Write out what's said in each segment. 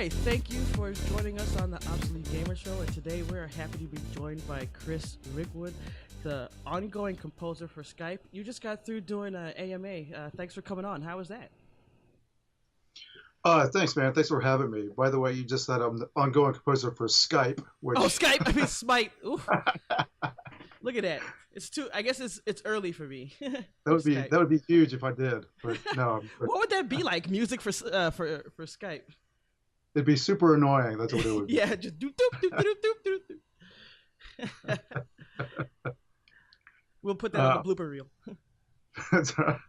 right, thank you for joining us on the Obsolete Gamer Show, and today we're happy to be joined by Chris Rickwood, the ongoing composer for Skype. You just got through doing an AMA. Thanks for coming on. How was that? Thanks, man. Thanks for having me. By the way, you just said I'm the ongoing composer for Skype, which... Oh, Skype! I mean, Smite. Oof. Look at that. It's too. I guess it's early for me. that would be huge if I did, but no. What would that be like? Music for Skype? It'd be super annoying. That's what it would be. Yeah, just doop doop doop doop doop doop. We'll put that on the blooper reel. That's right.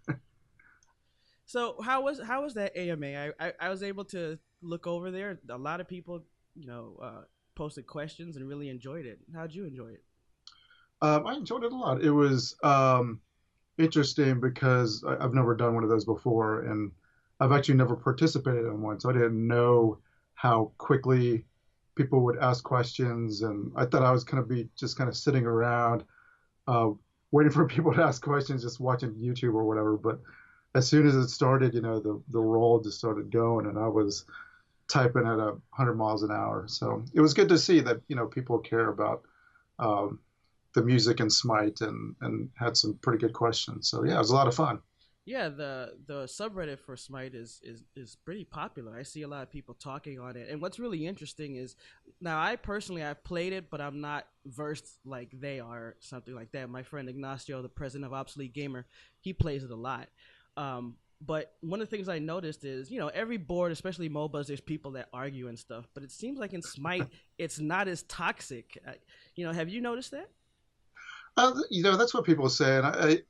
So how was that AMA? I was able to look over there. A lot of people, posted questions and really enjoyed it. How'd you enjoy it? I enjoyed it a lot. It was interesting because I've never done one of those before, and I've actually never participated in one, so I didn't know how quickly people would ask questions, and I thought I was going to be just kind of sitting around waiting for people to ask questions, just watching YouTube or whatever. But as soon as it started, the roll just started going, and I was typing at 100 miles an hour. So it was good to see that people care about the music and Smite, and had some pretty good questions. So yeah, it was a lot of fun. Yeah, the subreddit for Smite is pretty popular. I see a lot of people talking on it. And what's really interesting is, now I've played it, but I'm not versed like they are, something like that. My friend Ignacio, the president of Obsolete Gamer, he plays it a lot. But one of the things I noticed is, every board, especially MOBAs, there's people that argue and stuff. But it seems like in Smite, it's not as toxic. Have you noticed that? That's what people say, and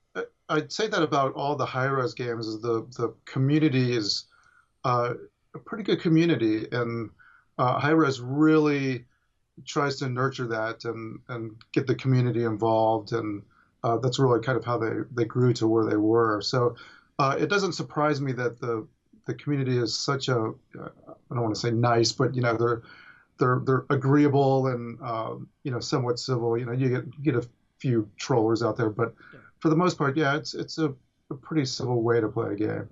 I'd say that about all the high-res games. Is the community is a pretty good community, and high-res really tries to nurture that and get the community involved, and that's really kind of how they grew to where they were. So it doesn't surprise me that the community is such a, I don't want to say nice, but they're agreeable and somewhat civil. You get a few trollers out there, but for the most part, yeah, it's a pretty civil way to play a game.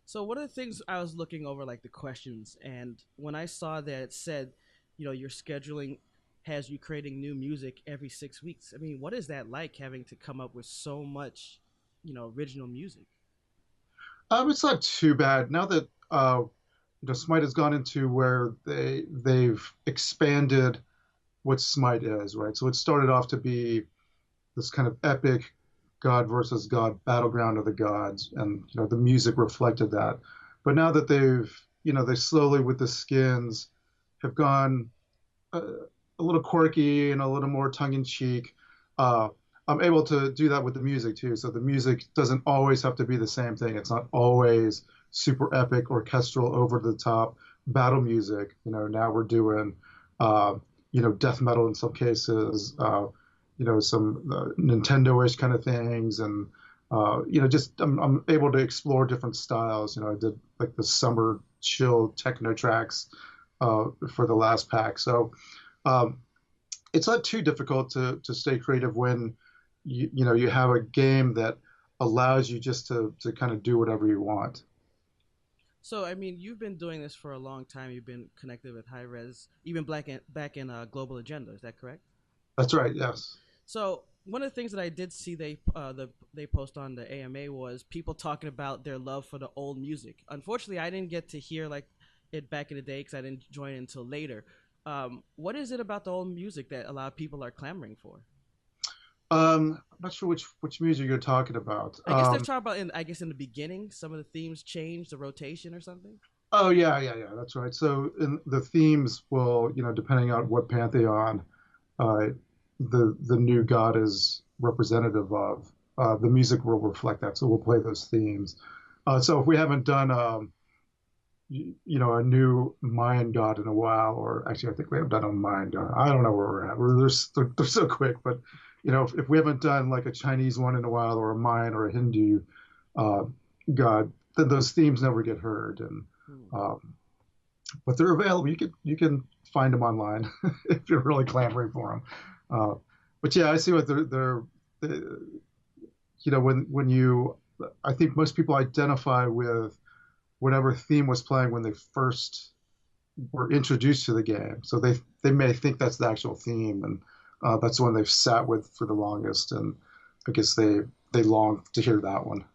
So one of the things I was looking over, like the questions, and when I saw that it said, your scheduling has you creating new music every 6 weeks. I mean, what is that like, having to come up with so much, original music? It's not too bad now that Smite has gone into where they've expanded what Smite is, right? So it started off to be this kind of epic God versus God battleground of the gods, and the music reflected that. But now that they slowly with the skins have gone a little quirky and a little more tongue-in-cheek, I'm able to do that with the music too. So the music doesn't always have to be the same thing. It's not always super epic, orchestral, over-the-top battle music. Now we're doing death metal in some cases, some Nintendo-ish kind of things, and just I'm able to explore different styles. I did like the summer chill techno tracks for the last pack, so it's not too difficult to stay creative when you have a game that allows you just to kind of do whatever you want. So, I mean, you've been doing this for a long time. You've been connected with high res, even back in Global Agenda. Is that correct? That's right. Yes. So, one of the things that I did see they post on the AMA was people talking about their love for the old music. Unfortunately, I didn't get to hear it back in the day because I didn't join it until later. What is it about the old music that a lot of people are clamoring for? I'm not sure which music you're talking about. I guess they're talking about in the beginning, some of the themes changed, the rotation or something. Oh yeah, that's right. So the themes will, depending on what pantheon the new god is representative of, the music will reflect that. So we'll play those themes. So if we haven't done a new Mayan god in a while, or actually I think we haven't done a Mayan god. I don't know where we're at. They're so quick, but if we haven't done like a Chinese one in a while, or a Mayan or a Hindu god, then those themes never get heard. And but they're available. You can find them online if you're really clamoring for them. But yeah, I see what they're when you, I think most people identify with whatever theme was playing when they first were introduced to the game. So they may think that's the actual theme, and that's the one they've sat with for the longest. And I guess they long to hear that one.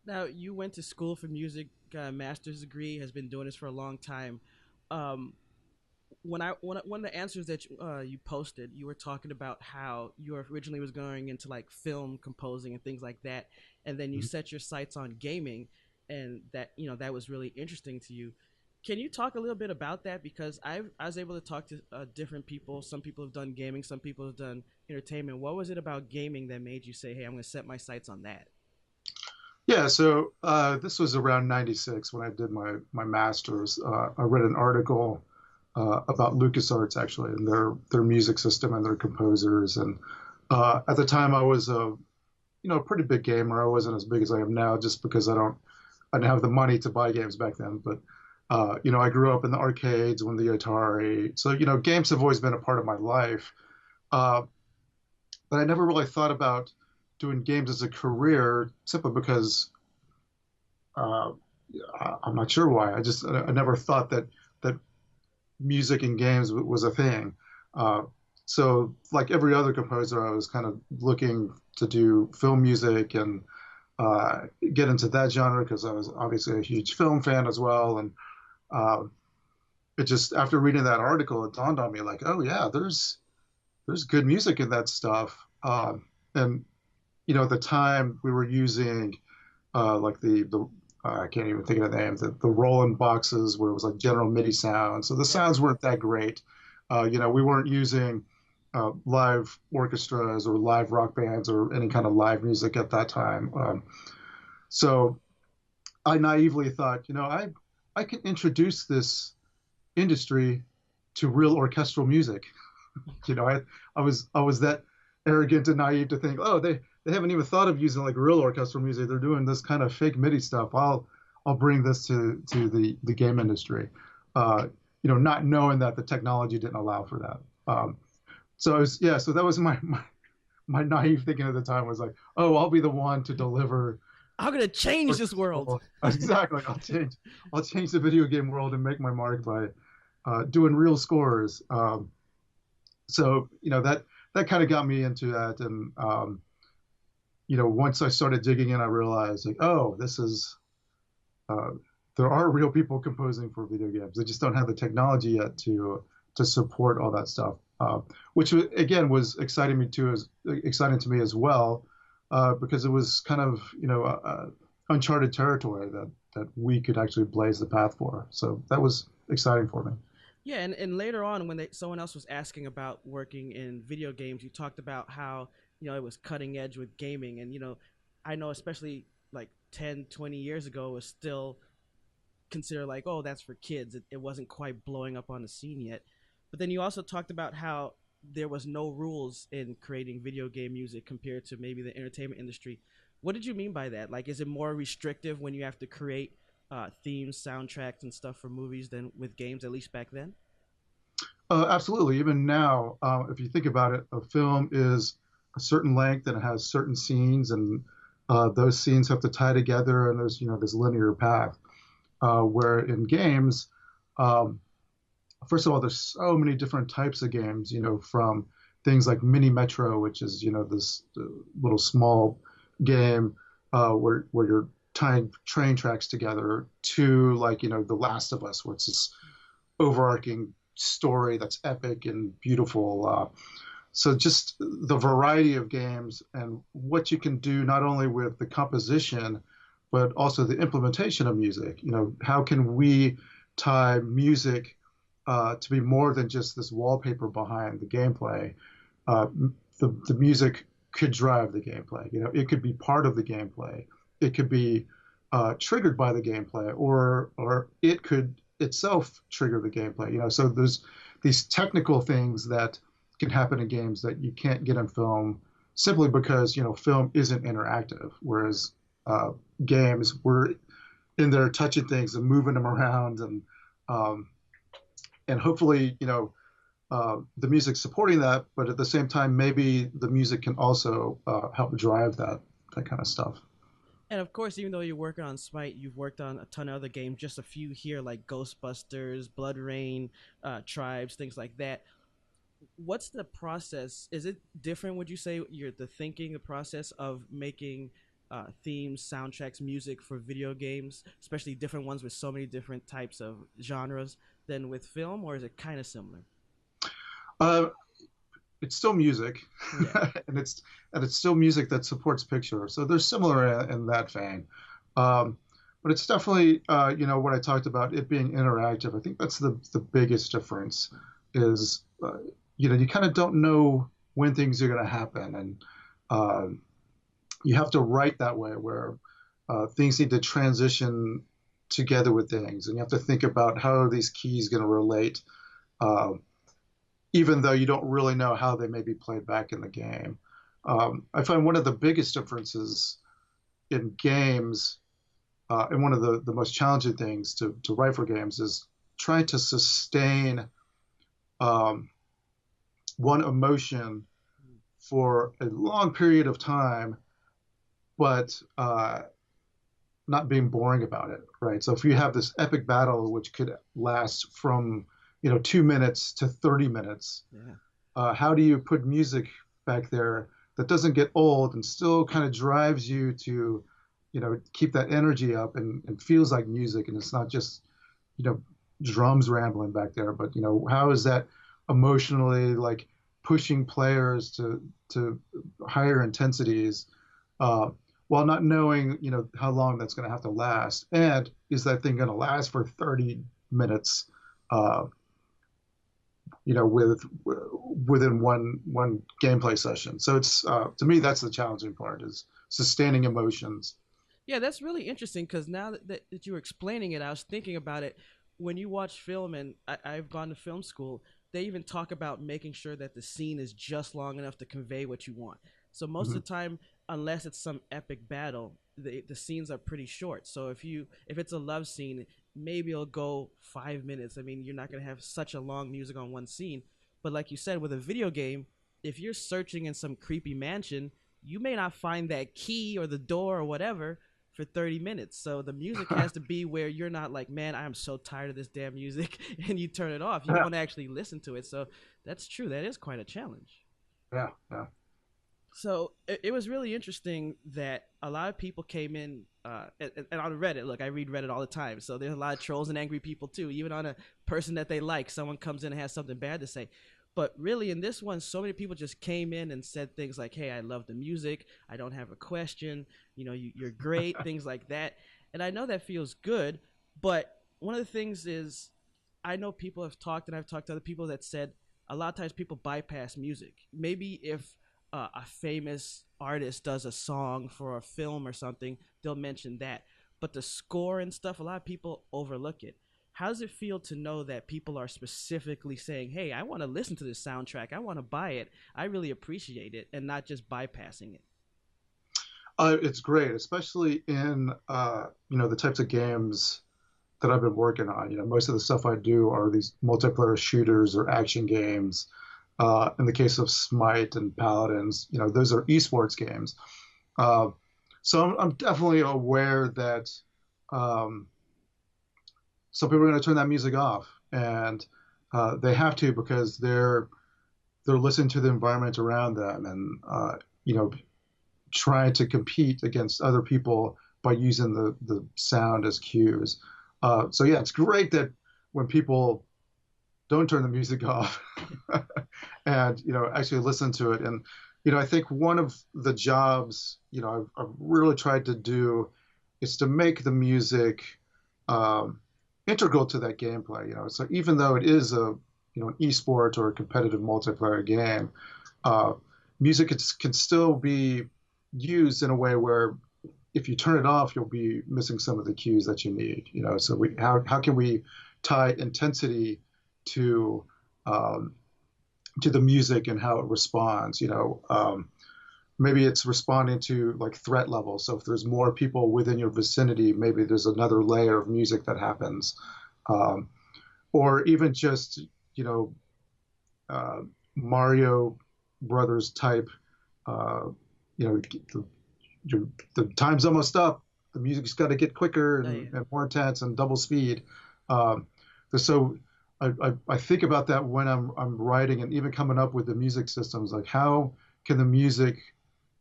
Now, you went to school for music, got a master's degree, has been doing this for a long time. Um, when the answers that you posted, you were talking about how you originally was going into like film composing and things like that, and then you set your sights on gaming, and that that was really interesting to you. Can you talk a little bit about that? Because I was able to talk to different people. Some people have done gaming, some people have done entertainment. What was it about gaming that made you say, "Hey, I'm going to set my sights on that"? Yeah, so this was around '96 when I did my master's. I read an article about LucasArts actually and their music system and their composers. And at the time, I was a pretty big gamer. I wasn't as big as I am now, just because I didn't have the money to buy games back then. But I grew up in the arcades when the Atari. So games have always been a part of my life. Uh, but I never really thought about doing games as a career simply because uh, I'm not sure why. I never thought that music and games was a thing. Uh, so like every other composer, I was kind of looking to do film music and get into that genre because I was obviously a huge film fan as well. And uh, it just after reading that article, it dawned on me like, oh yeah, there's good music in that stuff. And at the time we were using like the I can't even think of the name, the Roland boxes where it was like general MIDI sound. So the Yep. sounds weren't that great. We weren't using live orchestras or live rock bands or any kind of live music at that time. So I naively thought, I can introduce this industry to real orchestral music. I was that arrogant and naive to think, oh, they haven't even thought of using like real orchestral music. They're doing this kind of fake MIDI stuff. I'll bring this to the game industry. Not knowing that the technology didn't allow for that. So yeah, so that was my naive thinking at the time was like, oh, I'll be the one to deliver. I'm going to change this world. Exactly. I'll change the video game world and make my mark by doing real scores. So that kind of got me into that. And once I started digging in, I realized like, oh, this is uh, there are real people composing for video games. They just don't have the technology yet to support all that stuff, which again was exciting to me as well, because it was kind of uncharted territory that we could actually blaze the path for. So that was exciting for me. Yeah, and later on when someone else was asking about working in video games, you talked about how, it was cutting edge with gaming. And, I know especially like 10, 20 years ago, it was still considered like, oh, that's for kids. It wasn't quite blowing up on the scene yet. But then you also talked about how there was no rules in creating video game music compared to maybe the entertainment industry. What did you mean by that? Like, is it more restrictive when you have to create themes, soundtracks, and stuff for movies than with games, at least back then? Absolutely. Even now, if you think about it, a film is a certain length and it has certain scenes, and those scenes have to tie together, and there's this linear path. Where in games, um, first of all, there's so many different types of games. From things like Mini Metro, which is this little small game where you're tying train tracks together, to like The Last of Us, where it's this overarching story that's epic and beautiful. So just the variety of games and what you can do not only with the composition, but also the implementation of music. How can we tie music to be more than just this wallpaper behind the gameplay? Uh, the music could drive the gameplay. It could be part of the gameplay. It could be triggered by the gameplay, or it could itself trigger the gameplay. So there's these technical things that can happen in games that you can't get in film simply because film isn't interactive, whereas games we're in there touching things and moving them around, um, and hopefully the music supporting that, but at the same time maybe the music can also help drive that kind of stuff. And of course, even though you're working on Smite, you've worked on a ton of other games. Just a few here, like Ghostbusters, Blood Rain, Tribes, things like that. What's the process? Is it different? Would you say you're the thinking, the process of making themes, soundtracks, music for video games, especially different ones with so many different types of genres, than with film, or is it kind of similar? Uh, it's still music, Yeah. and it's still music that supports picture. So they're similar in that vein. Um, but it's definitely, what I talked about, it being interactive. I think that's the biggest difference is, you kind of don't know when things are going to happen. And uh, you have to write that way where things need to transition together with things. And you have to think about how are these keys going to relate, uh, even though you don't really know how they may be played back in the game. I find one of the biggest differences in games, and one of the most challenging things to write for games is trying to sustain um, one emotion for a long period of time, but not being boring about it, right? So if you have this epic battle, which could last from 2 minutes to 30 minutes, Yeah. how do you put music back there that doesn't get old and still kind of drives you to, keep that energy up and feels like music and it's not just, you know, drums rambling back there, but how is that emotionally like pushing players to higher intensities, uh, while not knowing, how long that's going to have to last, and is that thing going to last for 30 minutes, uh, within one gameplay session. So it's to me that's the challenging part is sustaining emotions. Yeah, that's really interesting because now that you were explaining it, I was thinking about it. When you watch film, and I've gone to film school, they even talk about making sure that the scene is just long enough to convey what you want. So most Mhm. of the time, unless it's some epic battle, the scenes are pretty short. So if it's a love scene, maybe it'll go 5 minutes. I mean, you're not gonna have such a long music on one scene. But like you said, with a video game, if you're searching in some creepy mansion, you may not find that key or the door or whatever for 30 minutes. So the music has to be where you're not like, man, I am so tired of this damn music, and you turn it off. You Yeah, want to actually listen to it. So that's true. That is quite a challenge. yeah, yeah. So it was really interesting that a lot of people came in, and on Reddit, look, I read Reddit all the time. So there's a lot of trolls and angry people too. Even on a person that they like, someone comes in and has something bad to say. But really, in this one, so many people just came in and said things like, "Hey, I love the music. I don't have a question. You're great." Things like that. And I know that feels good. But one of the things is, I know people have talked, and I've talked to other people that said a lot of times people bypass music. Maybe if a famous artist does a song for a film or something, they'll mention that. But the score and stuff, a lot of people overlook it. How does it feel to know that people are specifically saying, "Hey, I want to listen to this soundtrack. I want to buy it. I really appreciate it," and not just bypassing it? It's great, especially in the types of games that I've been working on. Most of the stuff I do are these multiplayer shooters or action games. In the case of Smite and Paladins, those are esports games. Uh, so I'm definitely aware that um, some people are going to turn that music off, and they have to because they're listening to the environment around them, and you know trying to compete against other people by using the sound as cues. So yeah, it's great that when people don't turn the music off and actually listen to it. And I think one of the jobs I've really tried to do is to make the music um, integral to that gameplay. So even though it is an esport or a competitive multiplayer game, uh, music can still be used in a way where if you turn it off, you'll be missing some of the cues that you need. So how can we tie intensity to um, to the music and how it responds? Maybe it's responding to like threat level. So if there's more people within your vicinity, maybe there's another layer of music that happens, um, or even just you know uh, Mario Brothers type, uh, you know, the time's almost up. The music's got to get quicker Oh yeah. and more intense and double speed. Um, so I think about that when I'm writing and even coming up with the music systems. Like, how can the music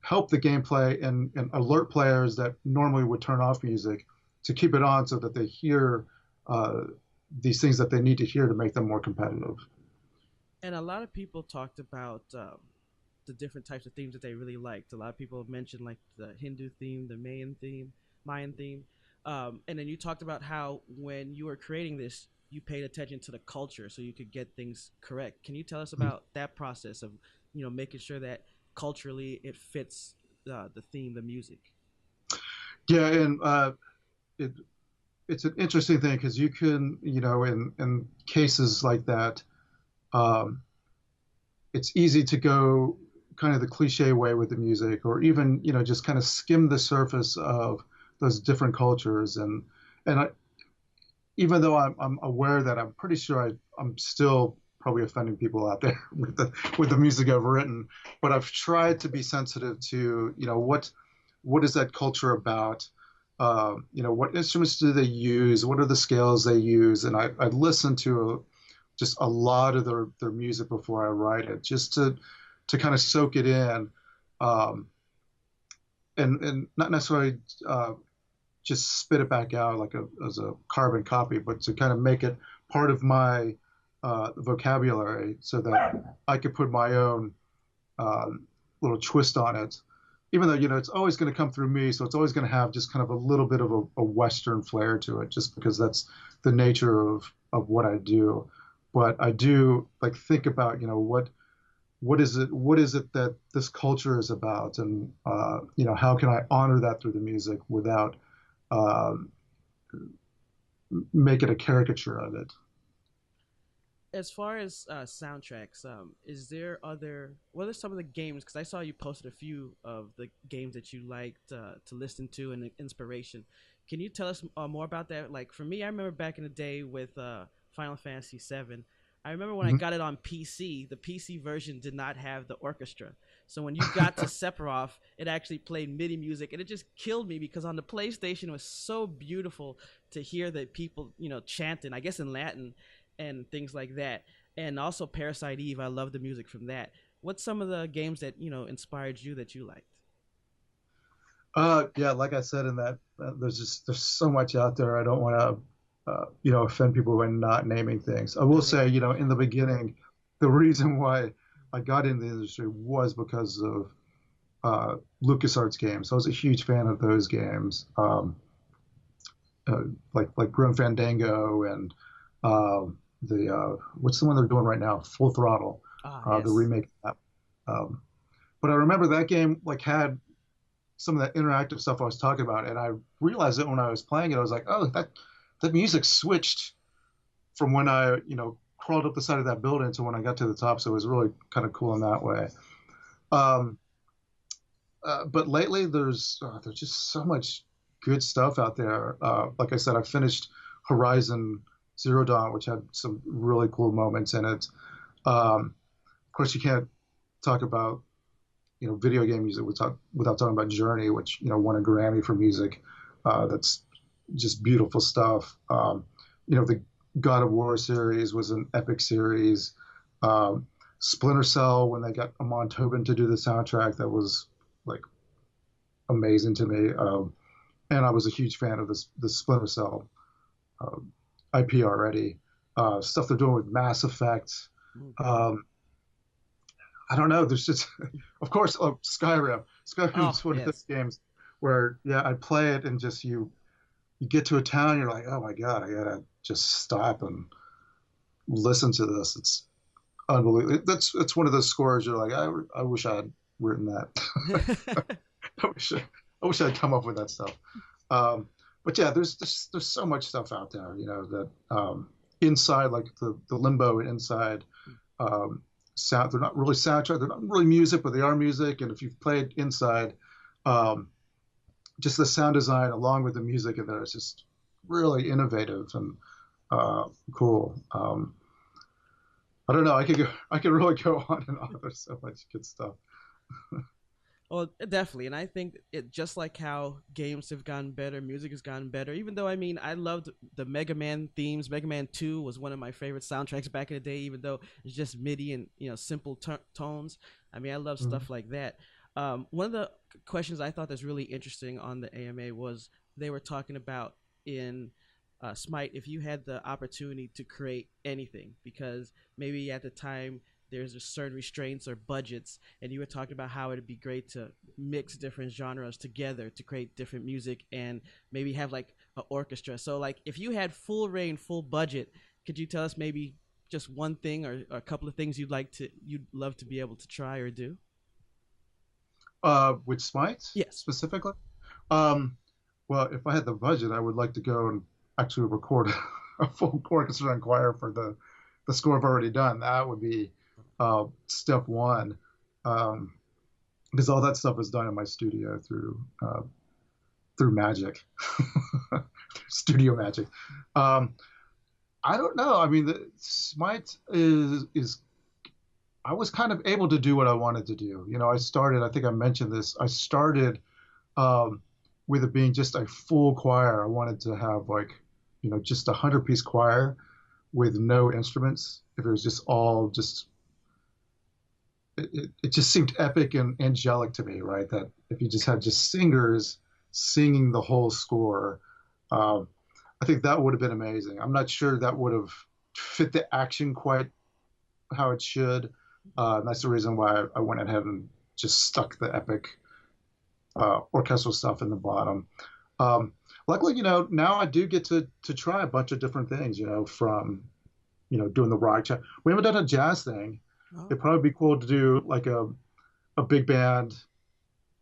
help the gameplay and alert players that normally would turn off music to keep it on so that they hear uh, these things that they need to hear to make them more competitive. And a lot of people talked about the different types of themes that they really liked. A lot of people have mentioned like the Hindu theme, the Mayan theme, and then you talked about how when you were creating this, you paid attention to the culture so you could get things correct. Can you tell us about that process of making sure that culturally it fits the theme, the music? Yeah, and it, it's an interesting thing because you can, in cases like that, um, it's easy to go kind of the cliche way with the music, or even just kind of skim the surface of those different cultures. And even though I'm aware that I'm pretty sure I'm still probably offending people out there with the music I've written, but I've tried to be sensitive to what is that culture about. What instruments do they use? What are the scales they use? And I listen to just a lot of their music before I write it, just to kind of soak it in, um, and not necessarily just spit it back out like as a carbon copy, but to kind of make it part of my vocabulary so that I could put my own uh, little twist on it. Even though it's always going to come through me, so it's always going to have just kind of a little bit of a Western flair to it, just because that's the nature of what I do. But I do like think about what is it that this culture is about, and how can I honor that through the music without um, make it a caricature of it. As far as soundtracks, is there other? What are some of the games? Because I saw you posted a few of the games that you liked to listen to and inspiration. Can you tell us more about that? Like for me, I remember back in the day with Final Fantasy VII. I remember when I Mhm. got it on PC, the PC version did not have the orchestra. So when you got to Sephiroth, it actually played MIDI music, and it just killed me because on the PlayStation it was so beautiful to hear the people, chanting. I guess in Latin and things like that. And also Parasite Eve, I love the music from that. What's some of the games that inspired you that you liked? Yeah, like I said in that, there's so much out there. I don't want to, offend people by not naming things. I will Yeah. say, in the beginning, the reason why I got into the industry was because of LucasArts games. I was a huge fan of those games, uh, like Grim Fandango and the what's the one they're doing right now, Full Throttle, Ah, the yes. remake of that. But I remember that game like had some of that interactive stuff I was talking about, and I realized it when I was playing it. I was like, oh, that music switched from when I crawled up the side of that building to when I got to the top. So it was really kind of cool in that way. Um, but lately, there's just so much good stuff out there. Like I said, I finished Horizon Zero Dawn, which had some really cool moments in it. Of course, you can't talk about video game music without talking about Journey, which won a Grammy for music. That's just beautiful stuff. The God of War series was an epic series. Um, Splinter Cell, when they got Amon Tobin to do the soundtrack, that was like amazing to me. And I was a huge fan of the Splinter Cell um, IP already. Stuff they're doing with Mass Effect. Okay. Um, I don't know. There's just, of course, Skyrim. Oh Skyrim's one of those yes. games where, yeah, I play it and just you get to a town, you're like, oh my god, I gotta just stop and listen to this. It's unbelievable. It's one of those scores you're like, I wish I had written that. I wish I'd come up with that stuff. Um, but yeah, there's so much stuff out there, that inside, like the Limbo and Inside sound. They're not really soundtrack. They're not really music, but they are music. And if you've played Inside, um, just the sound design along with the music in there is just really innovative and cool. I don't know. I could really go on and on. There's so much good stuff. Well, definitely, and I think it just like how games have gotten better, music has gotten better. Even though I mean, I loved the Mega Man themes. Mega Man Two was one of my favorite soundtracks back in the day. Even though it's just MIDI and simple tones, I mean, I love Mhm. stuff like that. One of the questions I thought that's really interesting on the AMA was they were talking about in Smite if you had the opportunity to create anything because maybe at the time there's a certain restraints or budgets, and you were talking about how it'd be great to mix different genres together to create different music and maybe have like an orchestra. So like if you had full reign, full budget, could you tell us maybe just one thing or a couple of things you'd love to be able to try or do? With Smite Yes. specifically, um, well, if I had the budget, I would like to go and actually record a full orchestra and choir for the score I've already done. That would be step one, um, because all that stuff is done in my studio through Magic, Studio Magic. Um, I don't know. I mean, the Smite is I was kind of able to do what I wanted to do. You know, I started. I think I mentioned this. I started um, with it being just a full choir. I wanted to have like, just 100-piece choir with no instruments. If it was just all just, it just seemed epic and angelic to me, right? That if you just had just singers singing the whole score, um, I think that would have been amazing. I'm not sure that would have fit the action quite how it should. And that's the reason why I went ahead and just stuck the epic orchestral stuff in the bottom. Um, Luckily, now I do get to try a bunch of different things. From doing the rock chat. We haven't done a jazz thing. Oh, It'd probably be cool to do like a big band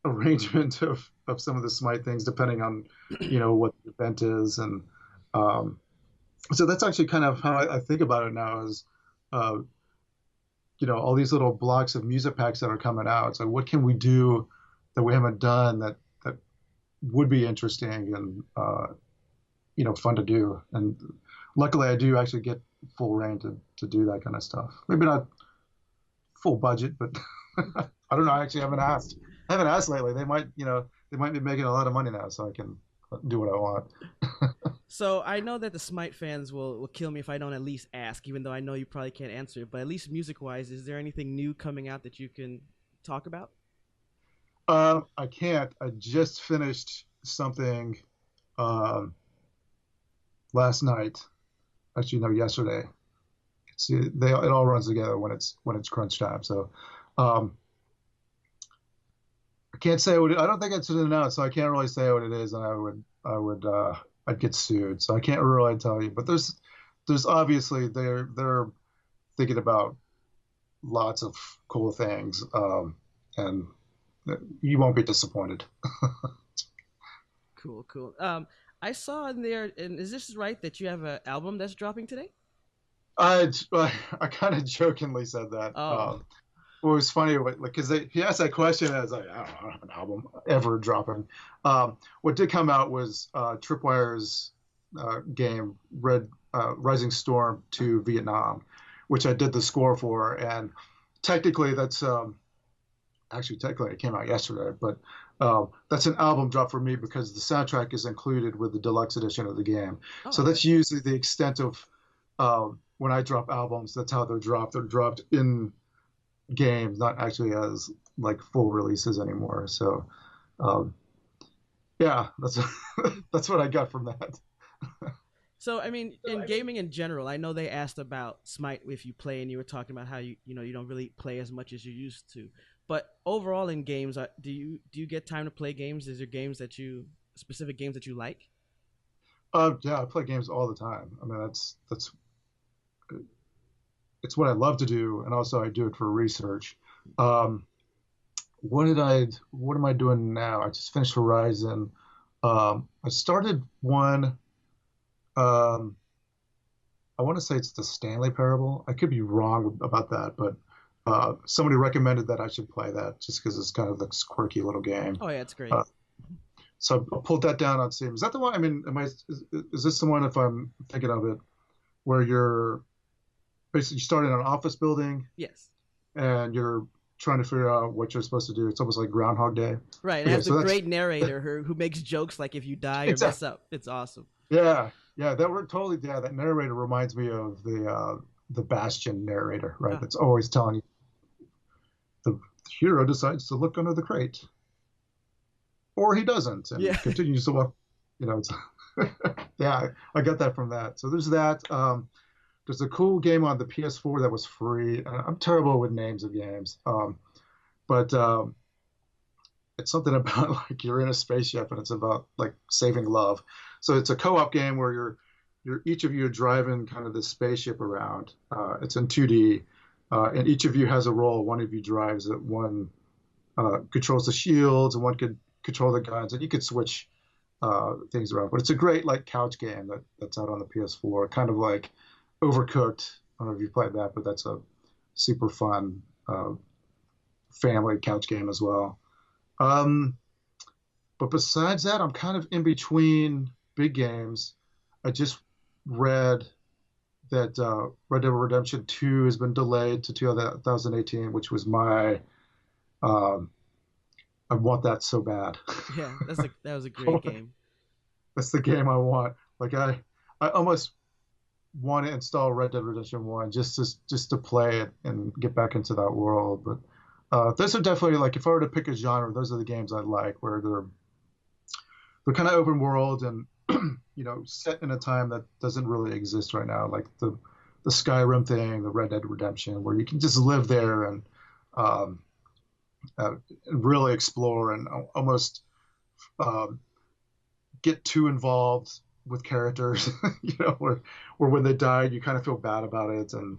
arrangement of some of the Smite things, depending on what the event is, and um, so that's actually kind of how I think about it now. Is uh, all these little blocks of music packs that are coming out. So what can we do that we haven't done that would be interesting and fun to do? And luckily, I do actually get full reign to do that kind of stuff. Maybe not full budget, but I don't know. I actually haven't asked. I haven't asked lately. They might be making a lot of money now, so I can do what I want. so I know that the Smite fans will kill me if I don't at least ask, even though I know you probably can't answer it. But at least music wise, is there anything new coming out that you can talk about? I can't. I just finished something um, last night. Actually, no, yesterday. See, it all runs together when it's crunch time. So um, I can't say what I don't think it's announced, so I can't really say what it is, and I'd get sued. So I can't really tell you. But there's obviously they're thinking about lots of cool things, and you won't be disappointed. Cool, cool. I saw in there, and is this right that you have an album that's dropping today? I I kind of jokingly said that. Oh, It was funny, because he asked that question, and I was like, I don't have an album ever dropping. What did come out was Tripwire's game, Rising Storm to Vietnam, which I did the score for, and technically that's actually technically it came out yesterday, but that's an album drop for me because the soundtrack is included with the deluxe edition of the game. oh, So okay. that's usually the extent of when I drop albums. That's how they're dropped. They're dropped in games, not actually as like full releases anymore. So um, yeah, that's that's what I got from that. So I mean, in gaming in general, I know they asked about Smite if you play, and you were talking about how you don't really play as much as you used to. But overall in games, do you get time to play games? Is there games that you specific games that you like? Yeah, I play games all the time. I mean, that's it's what I love to do, and also I do it for research. Um, what am I doing now? I just finished Horizon. I started one. Um, I want to say it's the Stanley Parable. I could be wrong about that, but somebody recommended that I should play that just because it's kind of this quirky little game. Oh yeah, it's great. Uh, so I pulled that down on Steam. Is that the one? I mean, is this the one, if I'm thinking of it, where you're basically starting an office building Yes. and you're trying to figure out what you're supposed to do. It's almost like Groundhog Day. Right. It But yeah, has the so that's great narrator who makes jokes like if you die or exactly. mess up. It's awesome. Yeah, yeah, that were totally. Yeah, that narrator reminds me of the Bastion narrator, right? Ah, That's always telling you the hero decides to look under the crate, or he doesn't, yeah. and continues to walk. It's yeah, I got that from that. So there's that. There's a cool game on the PS4 that was free. I'm terrible with names of games, but it's something about like you're in a spaceship and it's about like saving love. So it's a co-op game where you're each of you are driving kind of this spaceship around. It's in 2D, and each of you has a role. One of you drives it, one controls the shields, and one could control the guns, and you could switch things around. But it's a great like couch game that's out on the PS4, kind of like Overcooked. I don't know if you played that, but that's a super fun family couch game as well. Um, but besides that, I'm kind of in between big games. I just read that Red Dead Redemption 2 has been delayed to 2018, which was my um, I want that so bad. Yeah. That was a great game. That's the game I want. Like I almost want to install Red Dead Redemption 1 just to play it and get back into that world. But those are definitely like if I were to pick a genre, those are the games I like where they're kind of open world and set in a time that doesn't really exist right now, like the Skyrim thing, the Red Dead Redemption, where you can just live there and um, really explore and almost um, get too involved with characters, where when they died, you kind of feel bad about it, and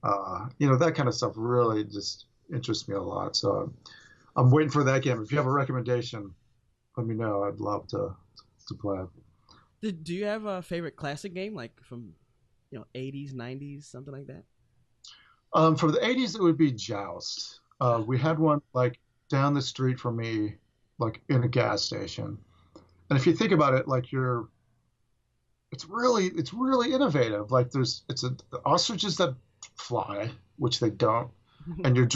that kind of stuff really just interests me a lot. So I'm waiting for that game. If you have a recommendation, let me know. I'd love to play it. Do you have a favorite classic game like from 80s, 90s, something like that? From the 80s, it would be Joust. Ah, We had one like down the street from me, like in a gas station. And if you think about it, like it's really innovative. Like it's the ostriches that fly, which they don't, and you're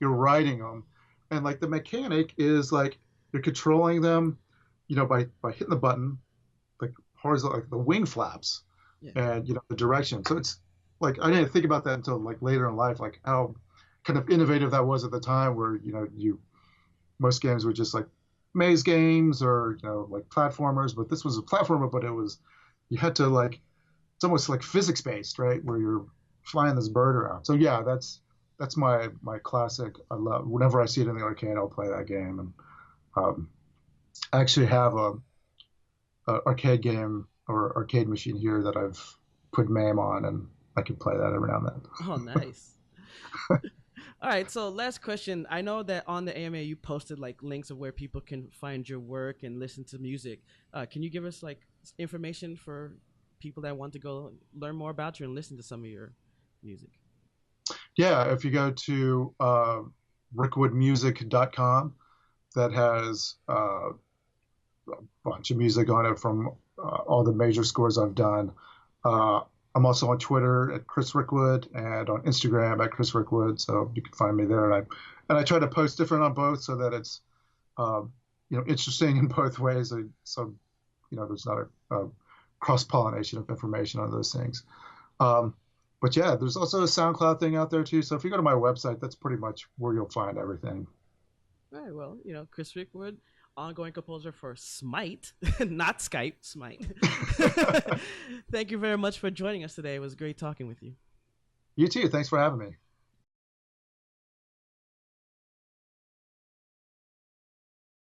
riding them, and like the mechanic is like you're controlling them, by hitting the button, like horizontal, like the wing flaps, yeah. and the direction. So it's like I didn't think about that until like later in life, like how kind of innovative that was at the time, where you most games were just like maze games or like platformers, but this was a platformer, but you had to like it's almost like physics based, right, where you're flying this bird around. So yeah, that's my classic. I love whenever I see it in the arcade, I'll play that game. And I actually have a arcade game or arcade machine here that I've put MAME on, and I can play that every now and then. Oh, nice. All right, so last question. I know that on the AMA you posted like links of where people can find your work and listen to music. Can you give us like information for people that want to go learn more about you and listen to some of your music? Yeah, if you go to rickwoodmusic.com, that has a bunch of music on it from all the major scores I've done. Uh, I'm also on Twitter at Chris Rickwood and on Instagram at Chris Rickwood, so you can find me there. And I try to post different on both so that it's interesting in both ways. So there's not a cross pollination of information on those things. But yeah, there's also a SoundCloud thing out there too. So if you go to my website, that's pretty much where you'll find everything. All right, well, Chris Rickwood, ongoing composer for Smite, not Skype, Smite. Thank you very much for joining us today. It was great talking with you. You too. Thanks for having me.